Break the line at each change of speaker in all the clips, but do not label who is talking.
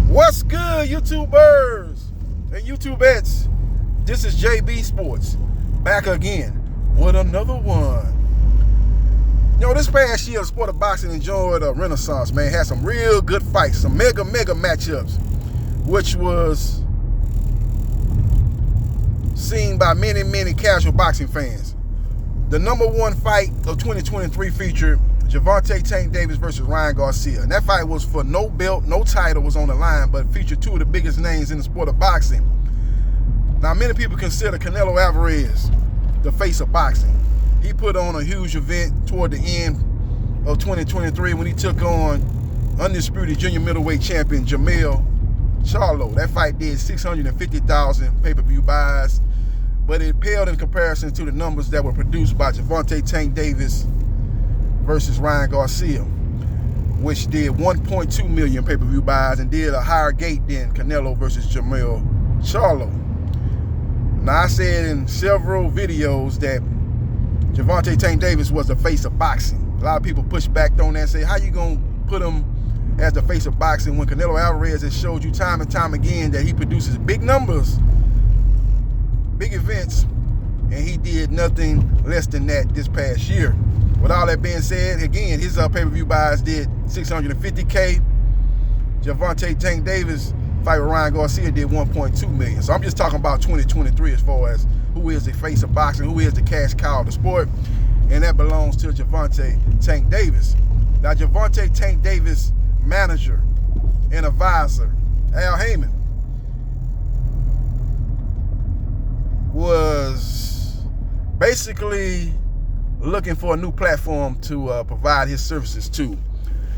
What's good, YouTubers and YouTubettes? This is JBsports back again with another one. This past year, the sport of boxing enjoyed a renaissance, man. Had some real good fights, some mega matchups, which was seen by many casual boxing fans. The number one fight of 2023 featured Gervonta Tank Davis versus Ryan Garcia. And that fight was for no belt, no title was on the line, but featured two of the biggest names in the sport of boxing. Now, many people consider Canelo Alvarez the face of boxing. He put on a huge event toward the end of 2023 when he took on undisputed junior middleweight champion Jermell Charlo. That fight did 650,000 pay-per-view buys, but it paled in comparison to the numbers that were produced by Gervonta Tank Davis versus Ryan Garcia, which did 1.2 million pay-per-view buys and did a higher gate than Canelo versus Jermell Charlo. Now, I said in several videos that Gervonta Tank Davis was the face of boxing. A lot of people push back on that and say, how you gonna put him as the face of boxing when Canelo Alvarez has showed you time and time again that he produces big numbers, big events, and he did nothing less than that this past year. With all that being said, again, his pay-per-view buys did 650K. Gervonta Tank Davis fight with Ryan Garcia did 1.2 million. So I'm just talking about 2023 as far as who is the face of boxing, who is the cash cow of the sport, and that belongs to Gervonta Tank Davis. Now, Gervonta Tank Davis' manager and advisor, Al Heyman, was basically looking for a new platform to provide his services to.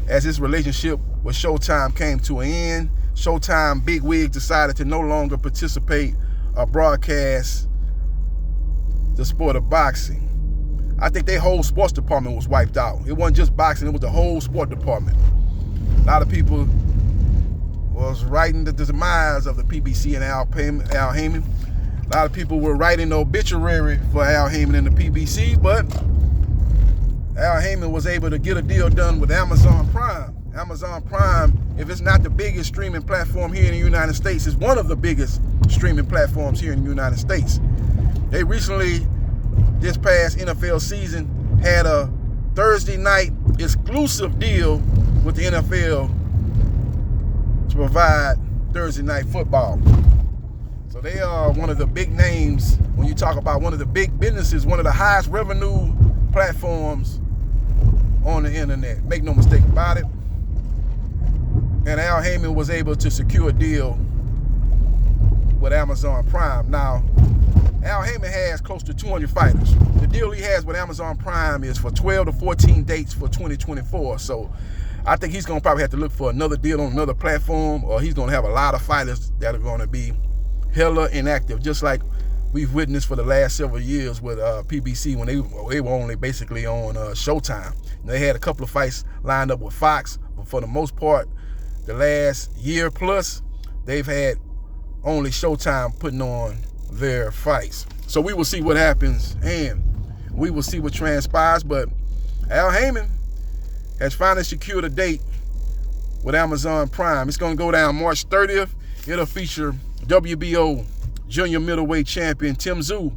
As his relationship with Showtime came to an end, Showtime bigwigs decided to no longer participate or broadcast the sport of boxing. I think their whole sports department was wiped out. It wasn't just boxing, it was the whole sport department. A lot of people was writing the demise of the PBC and Al Heyman. A lot of people were writing the obituary for Al Heyman and the PBC, but Al Heyman was able to get a deal done with Amazon Prime. Amazon Prime, if it's not the biggest streaming platform here in the United States, is one of the biggest streaming platforms here in the United States. They recently, this past NFL season, had a Thursday night exclusive deal with the NFL to provide Thursday night football. So they are one of the big names when you talk about one of the big businesses, one of the highest revenue platforms on the internet. Make no mistake about it. And Al Heyman was able to secure a deal with Amazon Prime. Now, Al Heyman has close to 200 fighters. The deal he has with Amazon Prime is for 12 to 14 dates for 2024. So I think he's going to probably have to look for another deal on another platform, or he's going to have a lot of fighters that are going to be hella inactive, just like we've witnessed for the last several years with PBC when they were only basically on Showtime. And they had a couple of fights lined up with Fox, but for the most part, the last year plus, they've had only Showtime putting on their fights. So we will see what happens and we will see what transpires. But Al Heyman has finally secured a date with Amazon Prime. It's going to go down March 30th. It'll feature WBO junior middleweight champion Tszyu,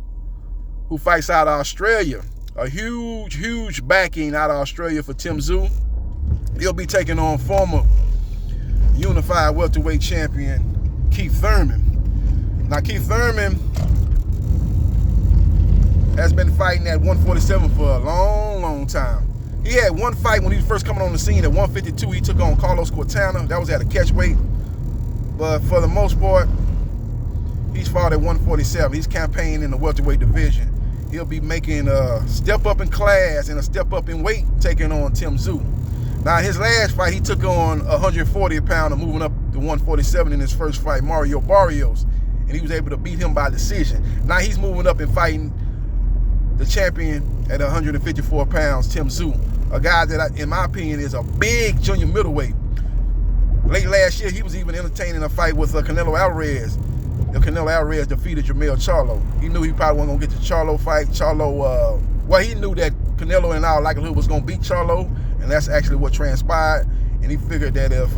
who fights out of Australia. A huge backing out of Australia for Tszyu. He'll be taking on former unified welterweight champion Keith Thurman. Now, Keith Thurman has been fighting at 147 for a long time. He had one fight when he was first coming on the scene at 152. He took on Carlos Cortana. That was at a catch weight. But for the most part, he's fought at 147. He's campaigning in the welterweight division. He'll be making a step up in class and a step up in weight, taking on Tszyu. Now, his last fight, he took on a 140-pounder, moving up to 147 in his first fight, Mario Barrios, and he was able to beat him by decision. Now he's moving up and fighting the champion at 154 pounds, Tszyu, a guy that, in my opinion, is a big junior middleweight. Late last year, he was even entertaining a fight with Canelo Alvarez. Canelo Alvarez defeated Jermell Charlo. He knew he probably wasn't going to get the Charlo fight. Well, he knew that Canelo in all likelihood was going to beat Charlo, and that's actually what transpired. And he figured that if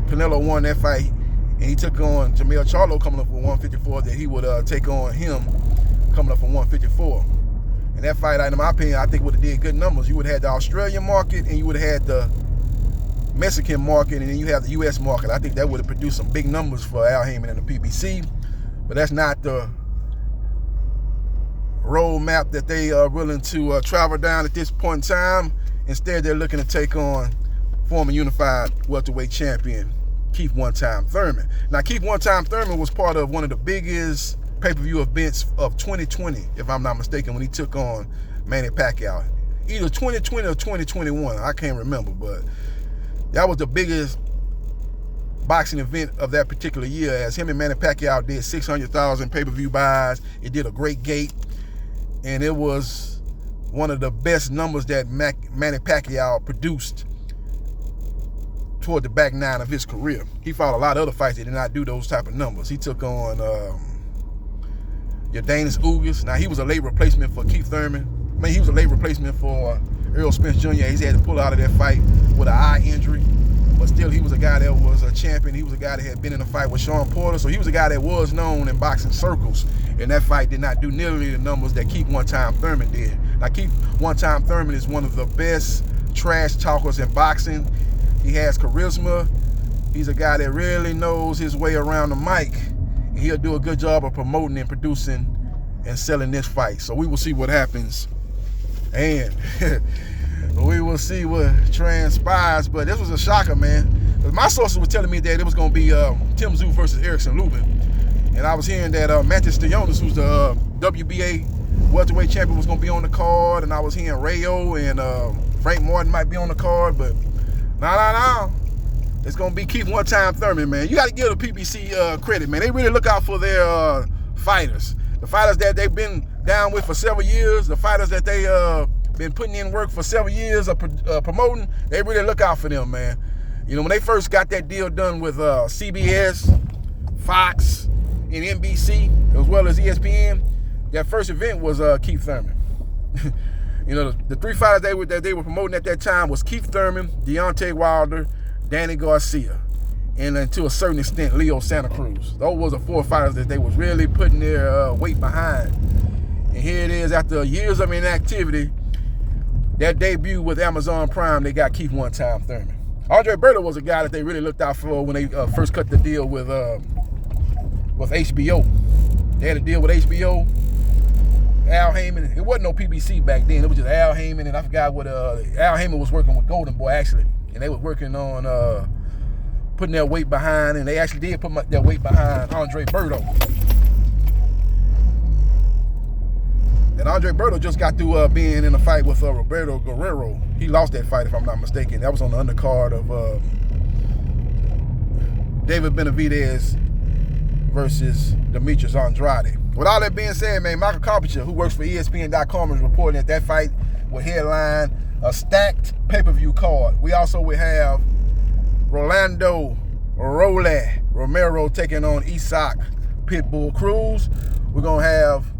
Canelo won that fight, and he took on Jermell Charlo coming up for 154, that he would take on him coming up for 154. And that fight, in my opinion, I think would have did good numbers. You would have had the Australian market, and you would have had the Mexican market, and then you have the U.S. market. I think that would have produced some big numbers for Al Haymon and the PBC, but that's not the roadmap that they are willing to travel down at this point in time. Instead, they're looking to take on former unified welterweight champion Keith One-Time Thurman. Now, Keith One-Time Thurman was part of one of the biggest pay-per-view events of 2020, if I'm not mistaken, when he took on Manny Pacquiao. Either 2020 or 2021, I can't remember, but that was the biggest boxing event of that particular year, as him and Manny Pacquiao did 600,000 pay-per-view buys. It did a great gate, and it was one of the best numbers that Manny Pacquiao produced toward the back nine of his career. He fought a lot of other fights that did not do those type of numbers. He took on Yordenis Ugas. Now, he was a late replacement for Keith Thurman. I mean, he was a late replacement for Errol Spence Jr. He's had to pull out of that fight with an eye injury. But still, he was a guy that was a champion. He was a guy that had been in a fight with Sean Porter. So he was a guy that was known in boxing circles. And that fight did not do nearly the numbers that Keith One-Time Thurman did. Now, Keith One-Time Thurman is one of the best trash talkers in boxing. He has charisma. He's a guy that really knows his way around the mic. And he'll do a good job of promoting and producing and selling this fight. So we will see what happens. And we will see what transpires. But this was a shocker, man. My sources were telling me that it was going to be Tszyu versus Erickson Lubin. And I was hearing that Mantis Tszyu, who's the WBA welterweight champion, was going to be on the card. And I was hearing Rayo and Frank Martin might be on the card. But no. It's going to be Keith One-Time Thurman, man. You got to give the PBC credit, man. They really look out for their fighters. The fighters that they've been down with for several years, the fighters that they been putting in work for several years of promoting, they really look out for them, man. You know, when they first got that deal done with CBS, Fox, and NBC, as well as ESPN, that first event was Keith Thurman. You know, the three fighters that they were promoting at that time was Keith Thurman, Deontay Wilder, Danny Garcia, and to a certain extent, Leo Santa Cruz. Those were the four fighters that they was really putting their weight behind. And here it is, after years of inactivity, that debut with Amazon Prime, they got Keith One-Time Thurman. Andre Berto was a guy that they really looked out for when they first cut the deal with HBO. They had a deal with HBO. Al Haymon, it wasn't no PBC back then. It was just Al Haymon, and I forgot what Al Haymon was working with Golden Boy, actually. And they was working on putting their weight behind, and they actually did put their weight behind Andre Berto. And Andre Berto just got through being in a fight with Roberto Guerrero. He lost that fight, if I'm not mistaken. That was on the undercard of David Benavidez versus Demetrius Andrade. With all that being said, man, Michael Carpenter, who works for ESPN.com, is reporting that fight will headline a stacked pay-per-view card. We also will have Rolando Romero taking on Isaac Pitbull Cruz. We're going to have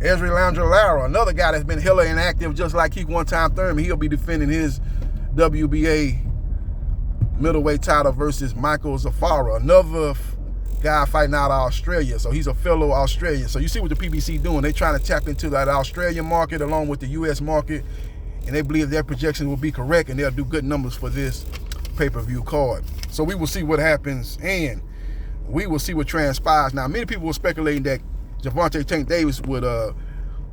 Ezra Landry Lara, another guy that's been hella inactive, just like Keith One-Time Thurman. He'll be defending his WBA middleweight title versus Michael Zafara, another guy fighting out of Australia. So he's a fellow Australian. So you see what the PBC doing. They're trying to tap into that Australian market along with the U.S. market, and they believe their projections will be correct, and they'll do good numbers for this pay-per-view card. So we will see what happens, and we will see what transpires. Now, many people were speculating that Gervonta Tank Davis would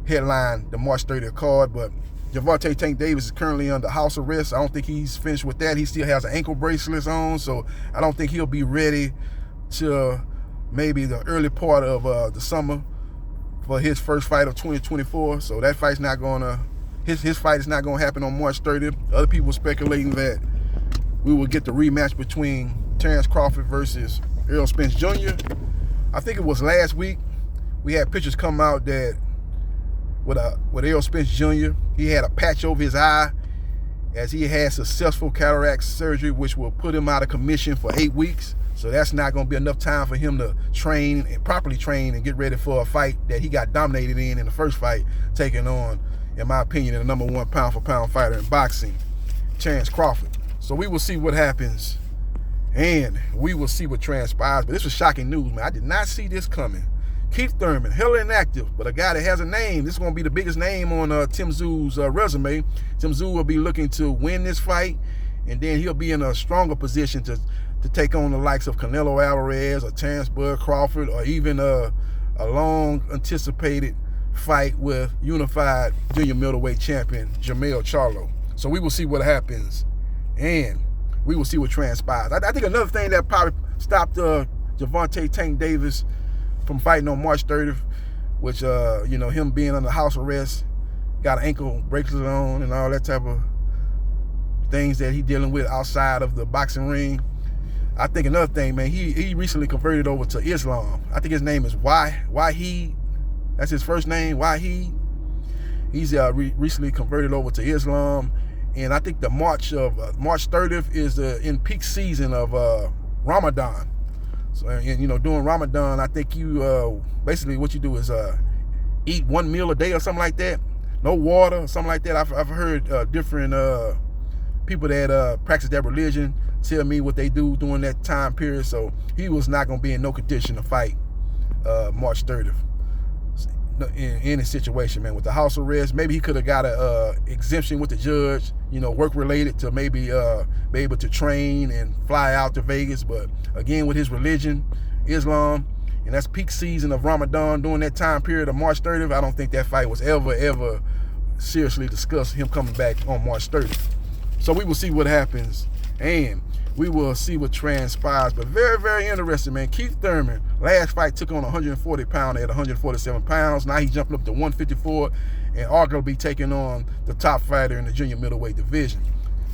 headline the March 30th card, but Gervonta Tank Davis is currently under house arrest. I don't think he's finished with that. He still has an ankle bracelet on, so I don't think he'll be ready to maybe the early part of the summer for his first fight of 2024. So that fight's not gonna, his fight is not gonna happen on March 30th. Other people speculating that we will get the rematch between Terrence Crawford versus Errol Spence Jr. I think it was last week we had pictures come out that with Errol Spence Jr., he had a patch over his eye as he had successful cataract surgery, which will put him out of commission for 8 weeks. So that's not going to be enough time for him to train and properly train and get ready for a fight that he got dominated in the first fight, taking on, in my opinion, the #1 pound-for-pound fighter in boxing, Terrence Crawford. So we will see what happens And we will see what transpires. But this was shocking news, man. I did not see this coming. Keith Thurman, hella inactive, but a guy that has a name. This is going to be the biggest name on Tszyu's resume. Tszyu will be looking to win this fight, and then he'll be in a stronger position to take on the likes of Canelo Alvarez or Terrence Bud Crawford, or even a long-anticipated fight with unified junior middleweight champion Jermell Charlo. So we will see what happens, and we will see what transpires. I think another thing that probably stopped Gervonta Tank Davis from fighting on March 30th, which, him being under house arrest, got ankle bracelet on and all that type of things that he dealing with outside of the boxing ring. I think another thing, man, he recently converted over to Islam. I think his name is Wahid. That's his first name, Wahid. He's recently converted over to Islam. And I think the March 30th is in peak season of Ramadan. So, during Ramadan, I think you basically what you do is eat one meal a day or something like that. No water, or something like that. I've heard different people that practice that religion tell me what they do during that time period. So he was not going to be in no condition to fight March 30th. In any situation, man, with the house arrest, maybe he could have got a exemption with the judge, work related to maybe be able to train and fly out to Vegas. But again, with his religion, Islam, and that's peak season of Ramadan during that time period of March 30th, I don't think that fight was ever seriously discussed, him coming back on March 30th. So we will see what happens, and we will see what transpires. But very, very interesting, man. Keith Thurman, last fight took on 140 pounder at 147 pounds. Now he's jumping up to 154 and arguably taking on the top fighter in the junior middleweight division.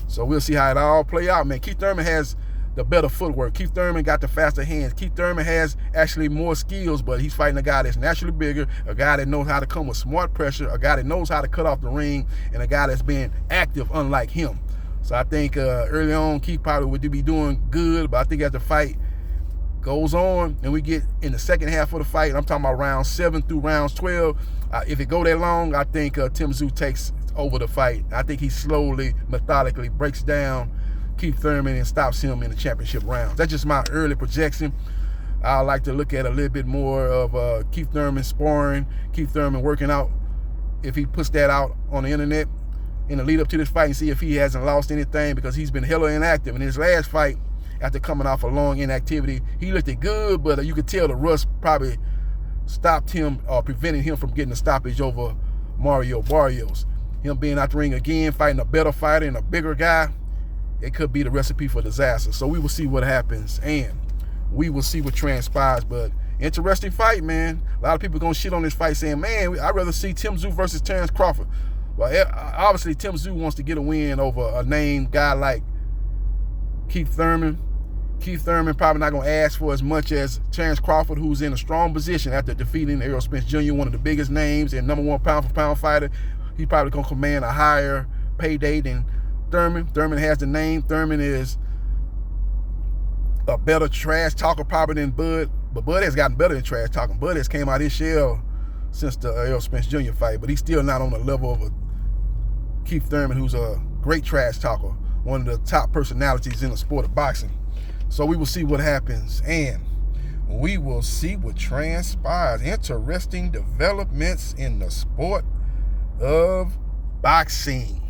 So we'll see how it all play out, man. Keith Thurman has the better footwork. Keith Thurman got the faster hands. Keith Thurman has actually more skills, but he's fighting a guy that's naturally bigger, a guy that knows how to come with smart pressure, a guy that knows how to cut off the ring, and a guy that's been active unlike him. So I think early on, Keith probably would be doing good, but I think as the fight goes on and we get in the second half of the fight, I'm talking about round 7 through rounds 12, if it go that long, I think Tszyu takes over the fight. I think he slowly, methodically breaks down Keith Thurman and stops him in the championship rounds. That's just my early projection. I like to look at a little bit more of Keith Thurman sparring, Keith Thurman working out, if he puts that out on the internet in the lead up to this fight, and see if he hasn't lost anything, because he's been hella inactive. In his last fight, after coming off a long inactivity, he looked good, but you could tell the rust probably stopped him or prevented him from getting a stoppage over Mario Barrios. Him being out the ring again, fighting a better fighter and a bigger guy, it could be the recipe for disaster. So we will see what happens, and we will see what transpires. But interesting fight, man. A lot of people going to shit on this fight saying, man, I'd rather see Tszyu versus Terrence Crawford. Well, obviously, Tszyu wants to get a win over a named guy like Keith Thurman. Keith Thurman probably not going to ask for as much as Terrence Crawford, who's in a strong position after defeating Errol Spence Jr., one of the biggest names and #1 pound-for-pound fighter. He's probably going to command a higher payday than Thurman. Thurman has the name. Thurman is a better trash talker probably than Bud, but Bud has gotten better than trash talking. Bud has came out his shell since the Errol Spence Jr. fight, but he's still not on the level of a Keith Thurman, who's a great trash talker, one of the top personalities in the sport of boxing. So we will see what happens, and we will see what transpires. Interesting developments in the sport of boxing.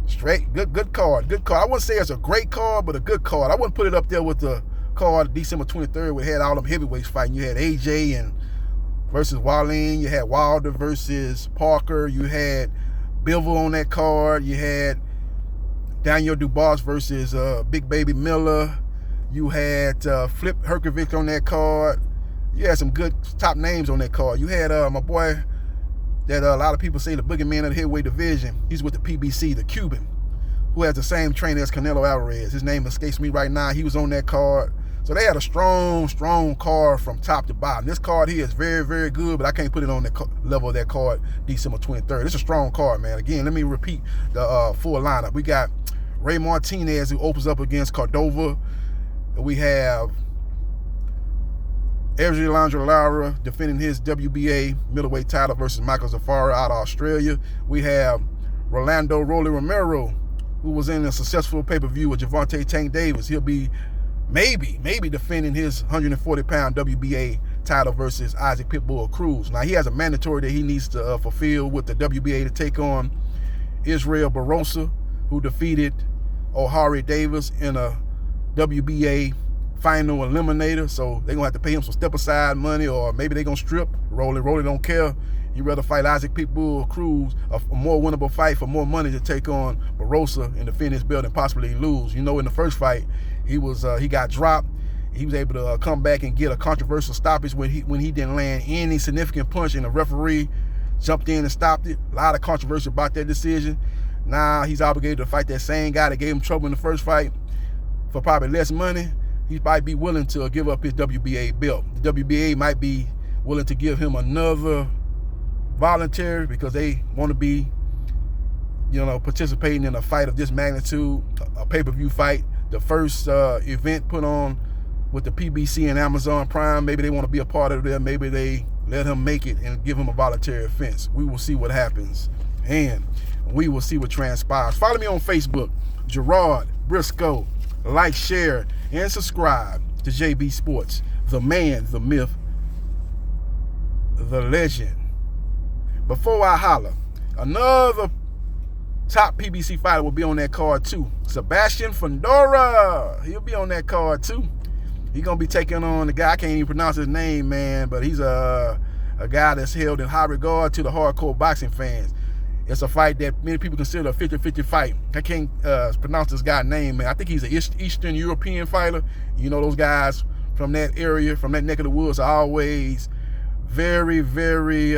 Straight, good card. I wouldn't say it's a great card, but a good card. I wouldn't put it up there with the card December 23rd, where it had all them heavyweights fighting. You had AJ and versus Wallin. You had Wilder versus Parker. You had Bivol on that card. You had Daniel Dubois versus Big Baby Miller. You had Flip Herkovich on that card. You had some good top names on that card. You had my boy that a lot of people say the boogeyman of the heavyweight division. He's with the PBC, the Cuban, who has the same trainer as Canelo Alvarez. His name escapes me right now. He was on that card. So they had a strong card from top to bottom. This card here is very, very good, but I can't put it on the level of that card December 23rd. It's a strong card, man. Again, let me repeat the full lineup. We got Ray Martinez, who opens up against Cordova. We have Alejandro Lara defending his WBA middleweight title versus Michael Zafara out of Australia. We have Rolando Rolly Romero, who was in a successful pay-per-view with Gervonta Tank Davis. He'll be maybe defending his 140-pound WBA title versus Isaac Pitbull Cruz. Now, he has a mandatory that he needs to fulfill with the WBA to take on Israel Barrosa, who defeated O'Hare Davis in a WBA final eliminator. So they're going to have to pay him some step-aside money, or maybe they're going to strip. Rolly don't care. He'd rather fight Isaac Pitbull Cruz, a more winnable fight for more money to take on Barrosa and defend his belt and possibly lose. You know, in the first fight, he got dropped. He was able to come back and get a controversial stoppage when he didn't land any significant punch, and the referee jumped in and stopped it. A lot of controversy about that decision. Now he's obligated to fight that same guy that gave him trouble in the first fight for probably less money. He might be willing to give up his WBA belt. The WBA might be willing to give him another voluntary because they want to be, participating in a fight of this magnitude, a pay-per-view fight, the first event put on with the PBC and Amazon Prime. Maybe they want to be a part of it. Maybe they let him make it and give him a voluntary offense. We will see what happens, and we will see what transpires. Follow me on Facebook, Gerard Briscoe. Like, share, and subscribe to JB Sports, the man, the myth, the legend. Before I holler, another top PBC fighter will be on that card too. Sebastian Fundora. He'll be on that card too. He's going to be taking on the guy, I can't even pronounce his name, man, but he's a guy that's held in high regard to the hardcore boxing fans. It's a fight that many people consider a 50-50 fight. I can't pronounce this guy's name, man. I think he's an Eastern European fighter. You know, those guys from that area, from that neck of the woods, are always very, very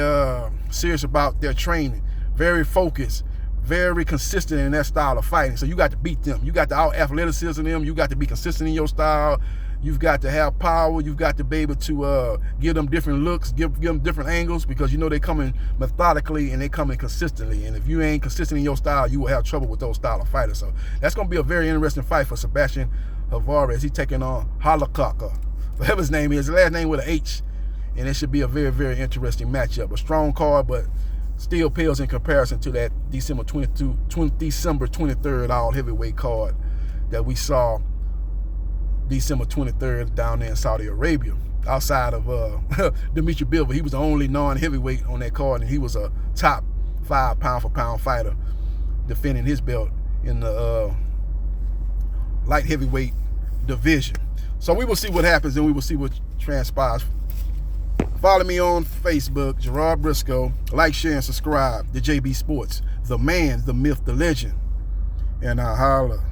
serious about their training, very focused, very consistent in their style of fighting. So you got to beat them. You got to out-athleticism them. You got to be consistent in your style. You've got to have power. You've got to be able to give them different looks, give them different angles, because you know they're coming methodically and they're coming consistently. And if you ain't consistent in your style, you will have trouble with those style of fighters. So that's going to be a very interesting fight for Sebastian Fundora as he's taking on Halakaka, whatever his name is. His last name with an H. And it should be a very, very interesting matchup. A strong card, but still pales in comparison to that December 23rd all heavyweight card that we saw December 23rd down there in Saudi Arabia. Outside of Dimitri Bivol, he was the only non-heavyweight on that card, and he was a top 5 pound-for-pound fighter defending his belt in the light heavyweight division. So we will see what happens, and we will see what transpires. Follow me on Facebook, Gerard Briscoe. Like, share, and subscribe to JB Sports, the man, the myth, the legend. And I holla.